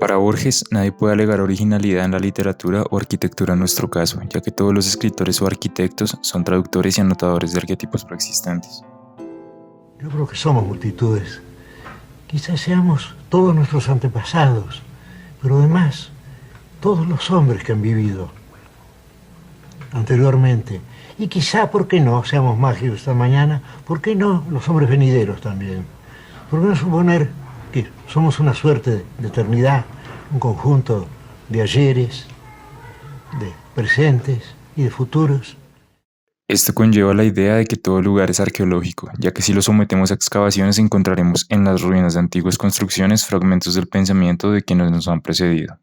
Para Borges, nadie puede alegar originalidad en la literatura o arquitectura en nuestro caso, ya que todos los escritores o arquitectos son traductores y anotadores de arquetipos preexistentes. Yo creo que somos multitudes. Quizás seamos todos nuestros antepasados, pero además todos los hombres que han vivido anteriormente. Y quizá, ¿por qué no? Seamos mágicos esta mañana, ¿por qué no los hombres venideros también? ¿Por qué no suponer que somos una suerte de eternidad, un conjunto de ayeres, de presentes y de futuros? Esto conlleva la idea de que todo lugar es arqueológico, ya que si lo sometemos a excavaciones encontraremos en las ruinas de antiguas construcciones fragmentos del pensamiento de quienes nos han precedido.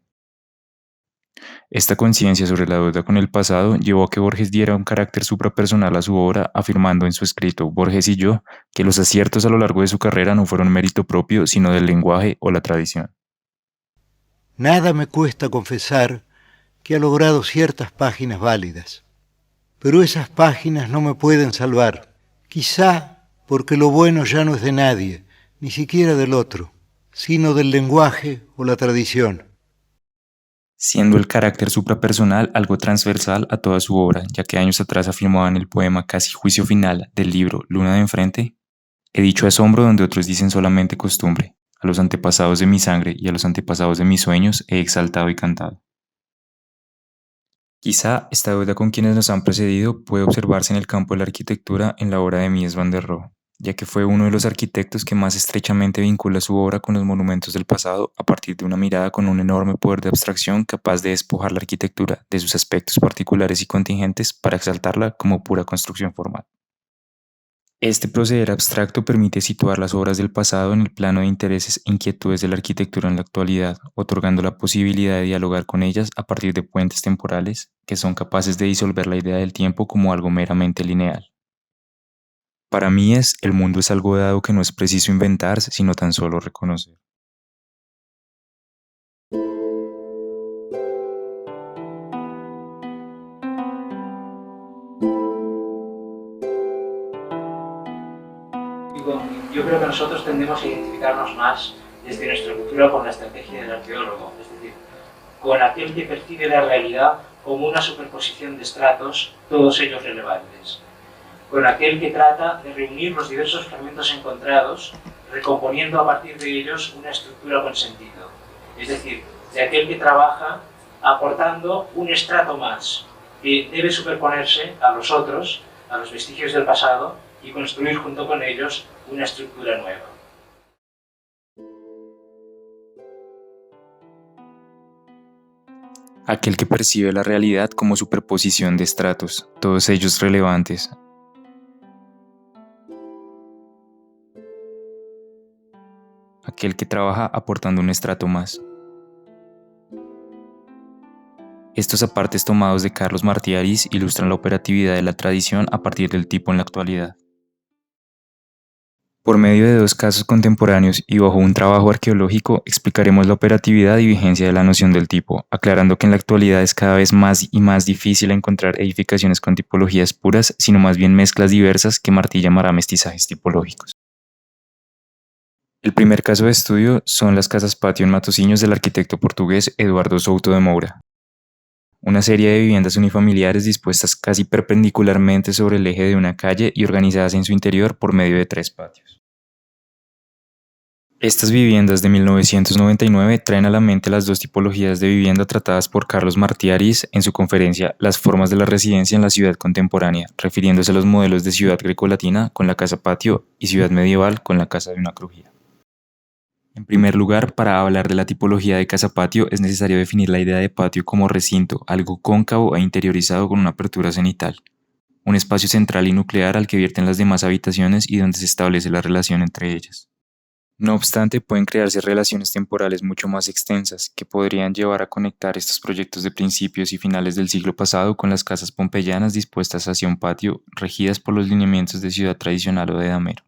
Esta conciencia sobre la deuda con el pasado llevó a que Borges diera un carácter suprapersonal a su obra, afirmando en su escrito Borges y yo que los aciertos a lo largo de su carrera no fueron mérito propio, sino del lenguaje o la tradición. Nada me cuesta confesar que ha logrado ciertas páginas válidas, pero esas páginas no me pueden salvar, quizá porque lo bueno ya no es de nadie, ni siquiera del otro, sino del lenguaje o la tradición. Siendo el carácter suprapersonal algo transversal a toda su obra, ya que años atrás afirmaba en el poema casi juicio final del libro Luna de enfrente: he dicho asombro donde otros dicen solamente costumbre, a los antepasados de mi sangre y a los antepasados de mis sueños he exaltado y cantado. Quizá esta deuda con quienes nos han precedido puede observarse en el campo de la arquitectura en la obra de Mies van der Rohe, ya que fue uno de los arquitectos que más estrechamente vincula su obra con los monumentos del pasado a partir de una mirada con un enorme poder de abstracción capaz de despojar la arquitectura de sus aspectos particulares y contingentes para exaltarla como pura construcción formal. Este proceder abstracto permite situar las obras del pasado en el plano de intereses e inquietudes de la arquitectura en la actualidad, otorgando la posibilidad de dialogar con ellas a partir de puentes temporales que son capaces de disolver la idea del tiempo como algo meramente lineal. Para mí el mundo es algo dado que no es preciso inventar, sino tan solo reconocer. Yo creo que nosotros tendemos a identificarnos más desde nuestra cultura con la estrategia del arqueólogo, es decir, con aquel que percibe la realidad como una superposición de estratos, todos ellos relevantes, con aquel que trata de reunir los diversos fragmentos encontrados, recomponiendo a partir de ellos una estructura con sentido, es decir, de aquel que trabaja aportando un estrato más, que debe superponerse a los otros, a los vestigios del pasado, y construir junto con ellos una estructura nueva. Aquel que percibe la realidad como superposición de estratos, todos ellos relevantes. Aquel que trabaja aportando un estrato más. Estos apartes tomados de Carlos Martí Arís ilustran la operatividad de la tradición a partir del tipo en la actualidad. Por medio de dos casos contemporáneos y bajo un trabajo arqueológico, explicaremos la operatividad y vigencia de la noción del tipo, aclarando que en la actualidad es cada vez más y más difícil encontrar edificaciones con tipologías puras, sino más bien mezclas diversas que Martí llamará mestizajes tipológicos. El primer caso de estudio son las casas patio en Matosinhos del arquitecto portugués Eduardo Souto de Moura. Una serie de viviendas unifamiliares dispuestas casi perpendicularmente sobre el eje de una calle y organizadas en su interior por medio de 3 patios. Estas viviendas de 1999 traen a la mente las dos tipologías de vivienda tratadas por Carlos Martí Arís en su conferencia Las formas de la residencia en la ciudad contemporánea, refiriéndose a los modelos de ciudad grecolatina con la casa patio y ciudad medieval con la casa de una crujía. En primer lugar, para hablar de la tipología de casa patio es necesario definir la idea de patio como recinto, algo cóncavo e interiorizado con una apertura cenital, un espacio central y nuclear al que vierten las demás habitaciones y donde se establece la relación entre ellas. No obstante, pueden crearse relaciones temporales mucho más extensas que podrían llevar a conectar estos proyectos de principios y finales del siglo pasado con las casas pompeyanas dispuestas hacia un patio, regidas por los lineamientos de ciudad tradicional o de damero.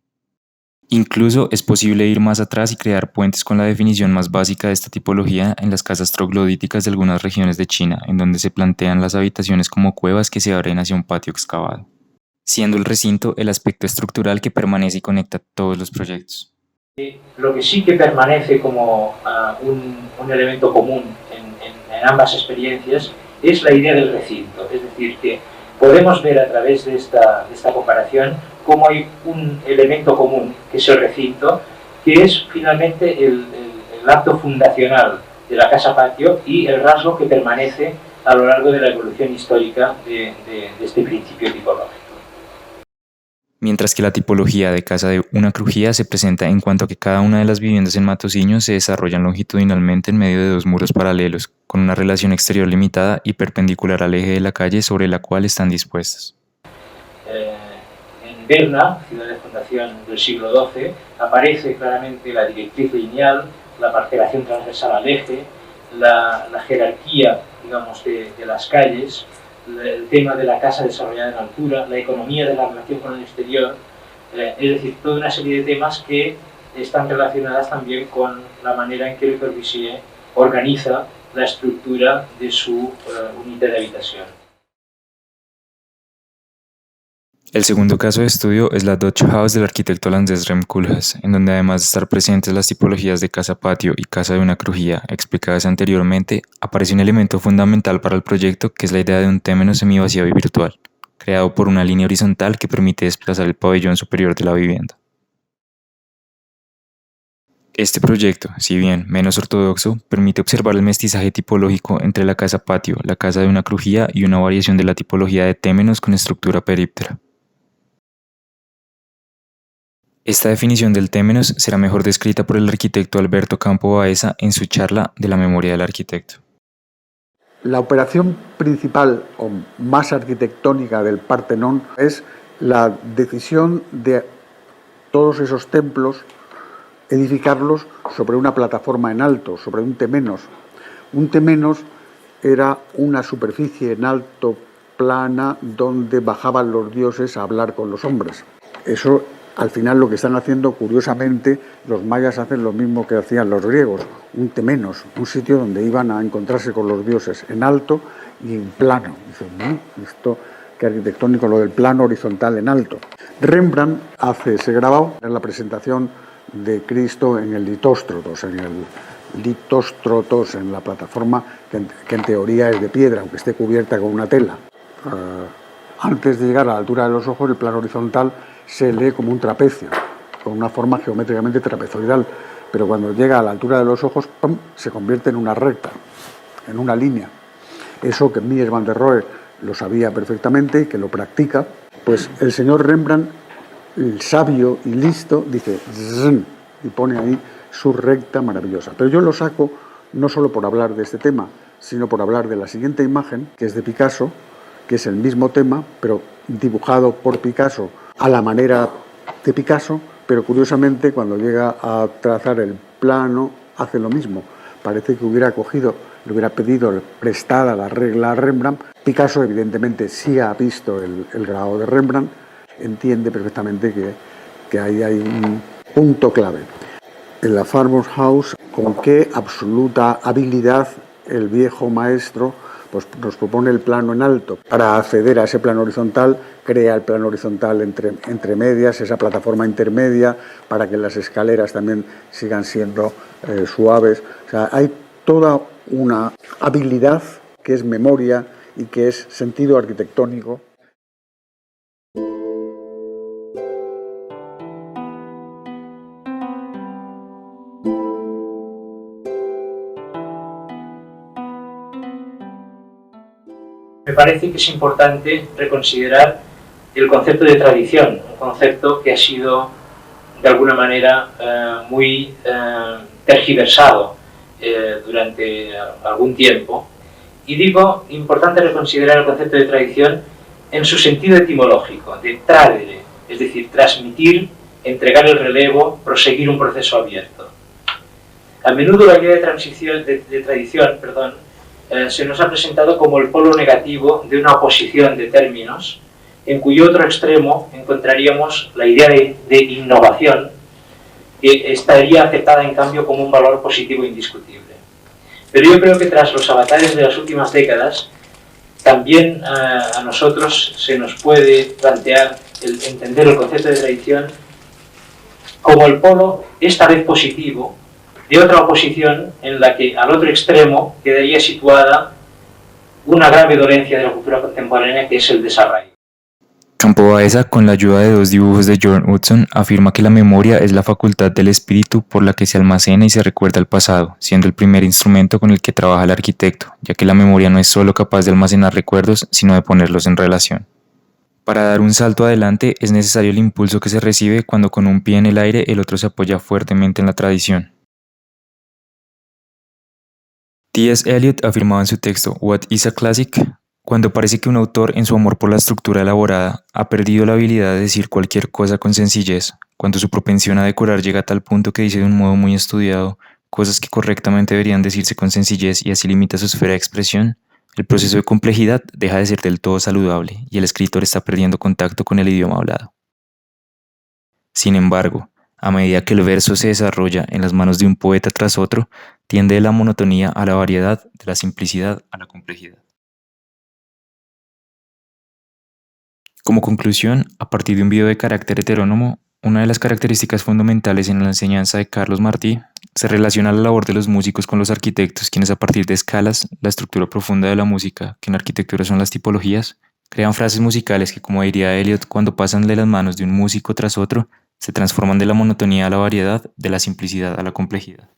Incluso es posible ir más atrás y crear puentes con la definición más básica de esta tipología en las casas troglodíticas de algunas regiones de China, en donde se plantean las habitaciones como cuevas que se abren hacia un patio excavado, siendo el recinto el aspecto estructural que permanece y conecta todos los proyectos. Lo que sí que permanece como un elemento común en ambas experiencias es la idea del recinto, es decir, que podemos ver a través de esta comparación cómo hay un elemento común, que es el recinto, que es finalmente el acto fundacional de la casa-patio y el rasgo que permanece a lo largo de la evolución histórica de este principio tipológico. Mientras que la tipología de casa de una crujía se presenta en cuanto a que cada una de las viviendas en Matosinhos se desarrollan longitudinalmente en medio de dos muros paralelos, con una relación exterior limitada y perpendicular al eje de la calle sobre la cual están dispuestas. En Berna, ciudad de fundación del siglo XII, aparece claramente la directriz lineal, la parcelación transversal al eje, la jerarquía, digamos, de las calles, el tema de la casa desarrollada en altura, la economía de la relación con el exterior, es decir, toda una serie de temas que están relacionadas también con la manera en que Le Corbusier organiza la estructura de su unidad de habitación. El segundo caso de estudio es la Dutch House del arquitecto holandés Rem Koolhaas, en donde además de estar presentes las tipologías de casa-patio y casa de una crujía explicadas anteriormente, aparece un elemento fundamental para el proyecto que es la idea de un témenos semivacío y virtual, creado por una línea horizontal que permite desplazar el pabellón superior de la vivienda. Este proyecto, si bien menos ortodoxo, permite observar el mestizaje tipológico entre la casa-patio, la casa de una crujía y una variación de la tipología de témenos con estructura períptera. Esta definición del témenos será mejor descrita por el arquitecto Alberto Campo Baeza en su charla de la memoria del arquitecto. La operación principal o más arquitectónica del Partenón es la decisión de todos esos templos edificarlos sobre una plataforma en alto, sobre un temenos. Un temenos era una superficie en alto plana donde bajaban los dioses a hablar con los hombres. Eso, al final, lo que están haciendo, curiosamente, los mayas hacen lo mismo que hacían los griegos, un temenos, un sitio donde iban a encontrarse con los dioses en alto y en plano. Dicen, esto que arquitectónico, lo del plano horizontal en alto. Rembrandt hace ese grabado en la presentación de Cristo en el Litóstrotos, en la plataforma que en teoría es de piedra, aunque esté cubierta con una tela. Antes de llegar a la altura de los ojos, el plano horizontal se lee como un trapecio, con una forma geométricamente trapezoidal, pero cuando llega a la altura de los ojos, ¡pum!, se convierte en una recta, en una línea. Eso que Mies van der Rohe lo sabía perfectamente y que lo practica, pues el señor Rembrandt, el sabio y listo, dice zzz, y pone ahí su recta maravillosa. Pero yo lo saco no solo por hablar de este tema, sino por hablar de la siguiente imagen, que es de Picasso, que es el mismo tema, pero dibujado por Picasso a la manera de Picasso, pero curiosamente cuando llega a trazar el plano hace lo mismo. Parece que hubiera cogido, le hubiera pedido prestada la regla a Rembrandt. Picasso evidentemente sí ha visto el grabado de Rembrandt, entiende perfectamente que ahí hay un punto clave. En la Farmhouse House, con qué absoluta habilidad el viejo maestro pues nos propone el plano en alto. Para acceder a ese plano horizontal, crea el plano horizontal entre medias, esa plataforma intermedia, para que las escaleras también sigan siendo suaves. O sea, hay toda una habilidad que es memoria y que es sentido arquitectónico. Me parece que es importante reconsiderar el concepto de tradición, un concepto que ha sido de alguna manera muy tergiversado durante algún tiempo. Y digo, importante reconsiderar el concepto de tradición en su sentido etimológico, de tradere, es decir, transmitir, entregar el relevo, proseguir un proceso abierto. A menudo la idea de tradición, se nos ha presentado como el polo negativo de una oposición de términos, en cuyo otro extremo encontraríamos la idea de innovación, que estaría aceptada en cambio como un valor positivo indiscutible. Pero yo creo que tras los avatares de las últimas décadas, también a nosotros se nos puede plantear el entender el concepto de tradición como el polo, esta vez positivo, de otra oposición en la que al otro extremo quedaría situada una grave dolencia de la cultura contemporánea, que es el desarraigo. Campo Baeza, con la ayuda de dos dibujos de Jorn Utzon, afirma que la memoria es la facultad del espíritu por la que se almacena y se recuerda el pasado, siendo el primer instrumento con el que trabaja el arquitecto, ya que la memoria no es solo capaz de almacenar recuerdos, sino de ponerlos en relación. Para dar un salto adelante es necesario el impulso que se recibe cuando con un pie en el aire el otro se apoya fuertemente en la tradición. T.S. Eliot afirmaba en su texto What is a Classic? Cuando parece que un autor, en su amor por la estructura elaborada, ha perdido la habilidad de decir cualquier cosa con sencillez, cuando su propensión a decorar llega a tal punto que dice de un modo muy estudiado cosas que correctamente deberían decirse con sencillez y así limita su esfera de expresión, el proceso de complejidad deja de ser del todo saludable y el escritor está perdiendo contacto con el idioma hablado. Sin embargo, a medida que el verso se desarrolla en las manos de un poeta tras otro, tiende de la monotonía a la variedad, de la simplicidad a la complejidad. Como conclusión, a partir de un video de carácter heterónomo, una de las características fundamentales en la enseñanza de Carlos Martí se relaciona a la labor de los músicos con los arquitectos, quienes a partir de escalas, la estructura profunda de la música, que en arquitectura son las tipologías, crean frases musicales que, como diría Eliot, cuando pasan de las manos de un músico tras otro, se transforman de la monotonía a la variedad, de la simplicidad a la complejidad.